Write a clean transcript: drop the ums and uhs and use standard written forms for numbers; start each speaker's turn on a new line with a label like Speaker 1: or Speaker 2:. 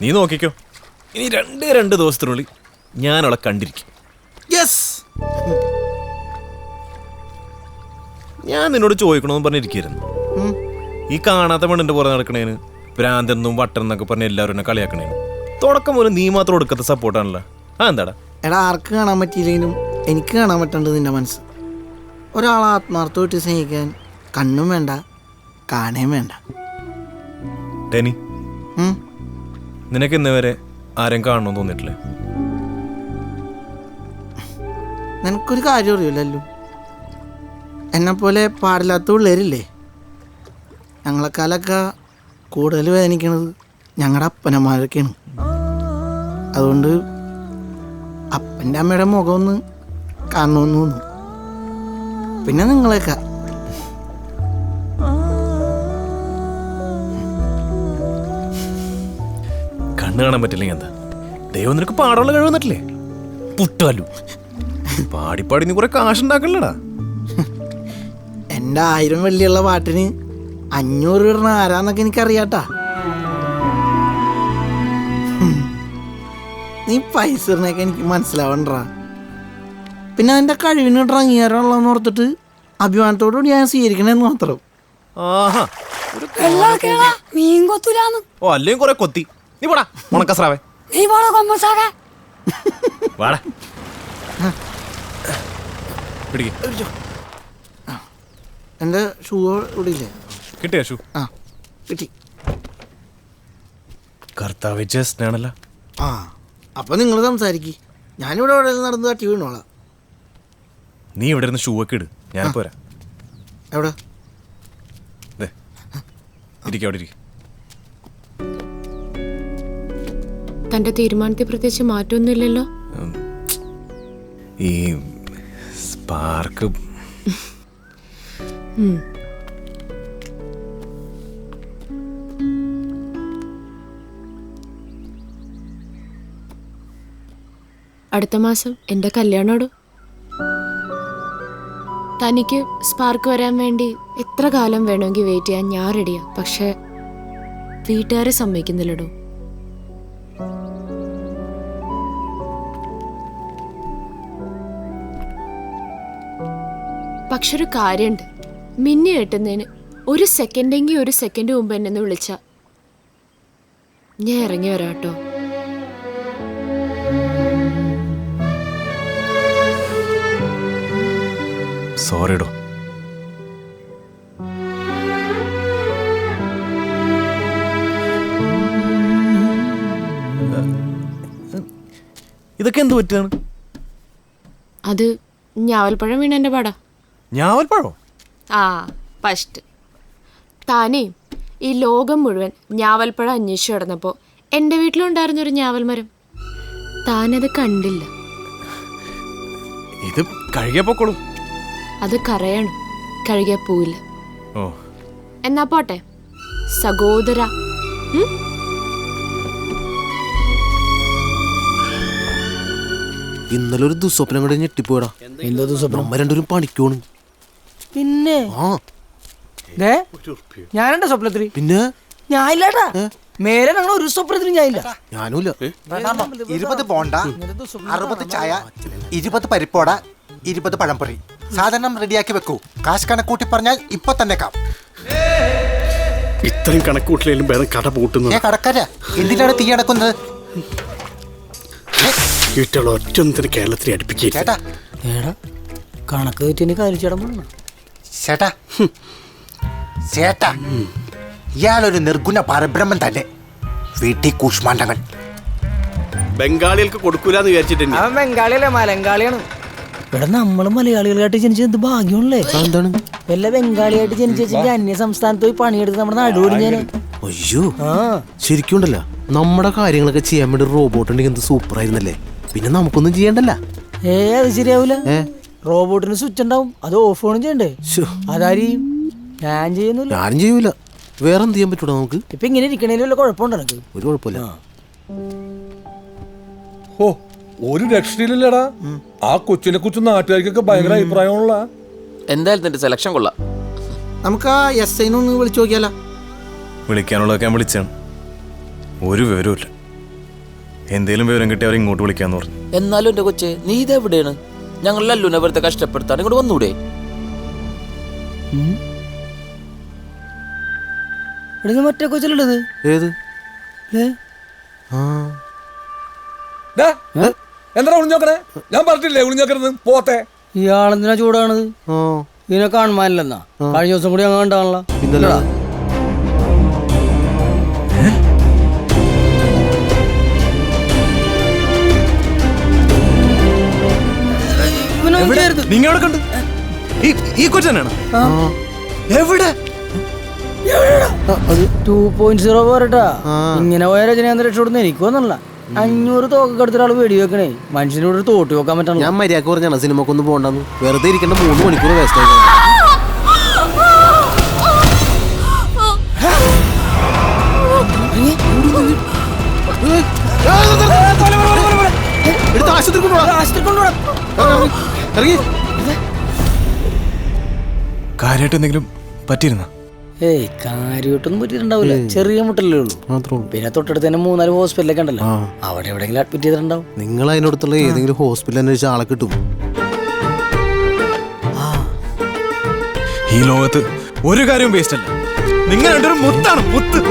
Speaker 1: നീ നോക്കിക്കോ, ഇനി രണ്ട് ദിവസത്തിനുള്ളിൽ ഞാൻ അവളെ കണ്ടിരിക്കും.
Speaker 2: യെസ്.
Speaker 1: ഞാൻ നിന്നോട് ചോദിക്കണമെന്ന് പറഞ്ഞിരിക്കുന്നു. ഈ കാണാത്ത പെണ്ണിന്റെ പുറത്ത് നടക്കണേന് ഭ്രാന്തെന്നും വട്ടെന്നൊക്കെ പറഞ്ഞ് എല്ലാവരും എന്നെ കളിയാക്കണേന് തുടക്കം പോലും നീ മാത്രം കൊടുക്കത്ത സപ്പോർട്ടാണല്ലോ. എന്താടാ?
Speaker 2: എടാ, ആർക്ക് കാണാൻ പറ്റിയില്ലെങ്കിലും എനിക്ക് കാണാൻ പറ്റേണ്ടത് നിന്റെ മനസ്സ്. ഒരാളെ ആത്മാർത്ഥമായിട്ട് സ്നേഹിക്കാൻ കണ്ണും വേണ്ട, കാണേം വേണ്ട.
Speaker 1: ടെനി, നിനക്ക് ഇന്നേ വരെ ആരെയും കാണണമെന്ന് തോന്നിയിട്ടില്ലേ?
Speaker 2: നിനക്കൊരു കാര്യം അറിയില്ലല്ലോ, എന്നെപ്പോലെ പാടില്ലാത്ത പിള്ളേരില്ലേ, ഞങ്ങളെക്കാലൊക്കെ കൂടുതൽ വേദനിക്കണത് ഞങ്ങളുടെ അപ്പനമാരൊക്കെയാണ്. അതുകൊണ്ട് അപ്പൻ്റെ അമ്മയുടെ മുഖം ഒന്ന് കാണണമെന്ന് തോന്നും. പിന്നെ നിങ്ങളെയൊക്കെ
Speaker 1: കണ്ണ് കാണാൻ പറ്റില്ലെങ്കിൽ എന്താ? ദൈവം നിനക്ക് പാടമുള്ള കഴിവ് തന്നിട്ടില്ലേ? പുട്ടാലു പാടിപ്പാടി നീ കുറെ കാശുണ്ടാക്കണല്ലടാ.
Speaker 2: എൻ്റെ 1000 വെള്ളിയുള്ള പാട്ടിന് 500 ഇടണ ആരാന്നൊക്കെ എനിക്കറിയാട്ടാ. നീ പൈസ ഇടണൊക്കെ എനിക്ക് മനസ്സിലാവണ്ടാ. പിന്നെ അതിൻ്റെ കഴിവിനിട്ട് അംഗീകാരമുള്ളതെന്ന് ഓർത്തിട്ട് അഭിമാനത്തോടുകൂടി ഞാൻ സ്വീകരിക്കണേന്ന് മാത്രം.
Speaker 1: ആഹാ, ഓ അല്ലെങ്കിൽ കുറെ കൊത്തി. നീ പോടാ ഉണക്കസ്രാവേ. വാടാ പിടിക്ക്.
Speaker 2: എൻ്റെ ഷൂ ഇവിടെ ഇല്ലേ?
Speaker 1: കിട്ടിയ ഷൂ?
Speaker 2: ആ കിട്ടി.
Speaker 1: കർത്താവ് ജസ്റ്റാണല്ലോ.
Speaker 2: ആ, അപ്പം നിങ്ങൾ സംസാരിക്ക്, ഞാനിവിടെ എവിടെ നടന്ന് തട്ടി വീണോളാം.
Speaker 1: നീ ഇവിടെ ഇരുന്ന് ഷൂ ഒക്കെ ഇട്, ഞാൻ പോരാ.
Speaker 2: എവിടെ?
Speaker 1: ഇരിക്കും, അവിടെ ഇരിക്കും.
Speaker 3: തന്റെ തീരുമാനത്തിൽ പ്രത്യേകിച്ച് മാറ്റമൊന്നുമില്ലല്ലോ.
Speaker 1: ഈ സ്പാർക്ക്
Speaker 3: അടുത്ത മാസം എന്റെ കല്യാണോട്. തനിക്ക് സ്പാർക്ക് വരാൻ വേണ്ടി എത്ര കാലം വേണമെങ്കിൽ വെയിറ്റ് ചെയ്യാൻ ഞാൻ റെഡിയാ. പക്ഷെ വീട്ടുകാരെ സമ്മതിക്കുന്നില്ലടോ. പക്ഷെ ഒരു കാര്യമുണ്ട്, മിന്നി കെട്ടുന്നതിന് ഒരു സെക്കൻഡ് മുമ്പ് എന്നെ വിളിച്ച ഞാൻ ഇറങ്ങി വരാട്ടോ.
Speaker 1: സോറിടോ. ഇതൊക്കെ എന്ത് പറ്റാണ്?
Speaker 3: അത് ഞാവൽപ്പഴം വീണ എന്റെ പാടാ.
Speaker 1: ഞാവൽപ്പഴോ?
Speaker 3: ആ ഫസ്റ്റ് താനേ ഈ ലോകം മുഴുവൻ ഞാവൽപ്പഴം അന്വേഷിച്ചു കിടന്നപ്പോൾ എൻ്റെ വീട്ടിലുണ്ടായിരുന്നൊരു ഞാവൽ മരം. താനത് കണ്ടില്ല.
Speaker 1: ഇത് കഴുകിയ പൊക്കോളും.
Speaker 3: അത് കരയണം, കഴുകിയ പോയില്ല.
Speaker 1: ഓ
Speaker 3: എന്നാ പോട്ടെ സഹോദര.
Speaker 4: ഇന്നലെ ഒരു ദുസ്വപ്നം കൂടെ ഞെട്ടിപ്പോടാ.
Speaker 2: എന്താ ദുസ്വപ്നം?
Speaker 4: നമ്മ രണ്ടുപേരും പണിക്കോണ്.
Speaker 2: പിന്നെ ഞാനെന്റെ സ്വപ്നത്തിൽ
Speaker 4: പിന്നെ
Speaker 2: ഞാനില്ലാട്ടാ. മേലെ ഞങ്ങൾ ഒരു സ്വപ്നത്തിലും ഞാനില്ല.
Speaker 4: ഞാനുമില്ല.
Speaker 5: 20 ബോണ്ട, 60 ചായ, 20 പരിപ്പോട, 20 പഴംപൊരി. സാധനം റെഡിയാക്കി വെക്കൂ. കാശ് കണക്കൂട്ടി പറഞ്ഞാൽ ഇപ്പൊ തന്നെ കാം.
Speaker 6: ഇത്രയും കണക്കൂട്ടിലും ഭേദം കട പൂട്ടുന്നു.
Speaker 5: കടക്കാര എന്തിനാണ് തീ അടക്കുന്നത്?
Speaker 6: ഒറ്റൊന്നത്തിന് കേരളത്തിൽ അടുപ്പിക്കുക.
Speaker 5: ചേട്ടാ
Speaker 2: കണക്ക് തെറ്റിന് കാലിച്ചടം.
Speaker 5: ചേട്ടാ ചേട്ടാ, ഇയാളൊരു നിർഗുണ പരബ്രഹ്മൻ തന്നെ. വീട്ടിൽ കൂഷ്മാണ്ഡങ്ങൾ
Speaker 6: ബംഗാളികൾക്ക് കൊടുക്കൂലെന്ന് വിചാരിച്ചിട്ടുണ്ട്.
Speaker 2: അവൻ ബംഗാളിയല്ലേ, മലങ്കാളിയാണ്. ഇവിടെ നമ്മള് മലയാളികളായിട്ട് ജനിച്ചത് എന്ത് ഭാഗ്യമുള്ളേ.
Speaker 4: എന്താണ്?
Speaker 2: വല്ല ബംഗാളിയായിട്ട് ജനിച്ചെങ്കിൽ അന്യ സംസ്ഥാനത്ത് പോയി പണിയെടുത്ത് നമ്മുടെ നടുവോടി ഞാൻ.
Speaker 4: അയ്യോ, ശരിക്കും ഉണ്ടല്ലോ, നമ്മുടെ കാര്യങ്ങളൊക്കെ ചെയ്യാൻ വേണ്ടി റോബോട്ട് ഉണ്ടെങ്കിൽ എന്ത് സൂപ്പർ ആയിരുന്നല്ലേ. പിന്നെ നമുക്കൊന്നും ചെയ്യണ്ടല്ല.
Speaker 2: അത് ശരിയാവൂല. റോബോട്ടിന് സ്വിച്ച് ഉണ്ടാവും, അത് ഓഫ് ഓണും ചെയ്യണ്ടേ. അതാരും ഞാൻ ചെയ്യുന്നില്ല.
Speaker 4: ഞാനും ചെയ്യൂല. വേറെ എന്ത് ചെയ്യാൻ പറ്റൂടാ നമുക്ക്?
Speaker 2: ഇപ്പൊ ഇങ്ങനെ ഇരിക്കണേലും വല്ല കുഴപ്പമുണ്ടോ? എനിക്ക്
Speaker 4: ഒരു കുഴപ്പമില്ല.
Speaker 7: ഓ, ഒരു രക്ഷയില്ലടാ. ആ കൊച്ചിനെ കുറിച്ച് നാട്ടുകാർക്കൊക്കെ ഭയങ്കര അഭിപ്രായമുള്ള.
Speaker 8: എന്തായാലും നിന്റെ സെലക്ഷൻ കൊള്ളാം.
Speaker 2: നമുക്ക് ആ SI ഒന്ന് വിളിച്ചു നോക്കിയാലോ?
Speaker 1: വിളിക്കാനുള്ളതൊക്കെ ഞാൻ വിളിച്ചാണ്, ഒരു വിവരമില്ല. എന്തേലും വിവരം കിട്ടി അവർ ഇങ്ങോട്ട് വിളിക്കാന്ന് പറഞ്ഞു.
Speaker 8: എന്നാലും എന്റെ കൊച്ചെ നീ ഇതെവിടെയാണ്? ഞങ്ങൾ ലല്ലുനെ വെറുതെ കഷ്ടപ്പെടുത്താൻ ഇങ്ങോട്ട് വന്നൂടെ?
Speaker 2: മറ്റേ കൊച്ചിലുള്ളത്
Speaker 4: ഏത് ആ
Speaker 7: എന്താ ഒളിഞ്ഞോക്കണേ? ഞാൻ പറഞ്ഞില്ലേ ഒളിഞ്ഞോക്കരുത് പോത്തെ.
Speaker 2: ഇയാളെന്തിനാ ചൂടാണത്?
Speaker 4: ആ
Speaker 2: ഇതിനെ കാണുമാനില്ലെന്നാ കഴിഞ്ഞ ദിവസം കൂടി അങ്ങനെ ഉണ്ടാണല്ലോ.
Speaker 4: ഇന്നലെ
Speaker 1: നിങ്ങളെ കണ്ടു ഈ കൊച്ചു തന്നെയാണ്. എവിടെ
Speaker 2: 2.0 പോരട്ടാ. ഇങ്ങനെ പോയ രജനീന്ദ്ര രക്ഷപ്പെടുന്ന എനിക്ക് തോന്നല്ല. 500 തോക്കൊക്കെ എടുത്ത ഒരാൾ വെടി വെക്കണേ മനുഷ്യനോട് തോട്ടി വെക്കാൻ പറ്റണം.
Speaker 4: ഞാൻ മര്യാദക്ക് പറഞ്ഞാണ് സിനിമക്കൊന്നും പോകണ്ടെന്ന്. വെറുതെ ഇരിക്കേണ്ട 3 മണിക്കൂർ വേസ്റ്റ് ആയി.
Speaker 1: കാര്യമായിട്ട് എന്തെങ്കിലും പറ്റിയിരുന്ന?
Speaker 2: ഏയ് കാര്യമായിട്ടൊന്നും പറ്റിയിട്ടുണ്ടാവില്ല. ചെറിയ മുട്ടല്ലേ ഉള്ളൂ. പിന്നെ തൊട്ടടുത്ത് തന്നെ 3-4 ഹോസ്പിറ്റലൊക്കെ ഉണ്ടല്ലോ. അവിടെ എവിടെയെങ്കിലും അഡ്മിറ്റ് ചെയ്തിട്ടുണ്ടാവും.
Speaker 4: നിങ്ങൾ അതിനടുത്തുള്ള ഏതെങ്കിലും ഹോസ്പിറ്റലിൽ അന്വേഷിച്ച ആളെ കിട്ടും.
Speaker 1: ഈ ലോകത്ത് ഒരു കാര്യവും വേസ്റ്റ് അല്ല. നിങ്ങൾ രണ്ടൊരു മുത്താണ് മുത്ത്.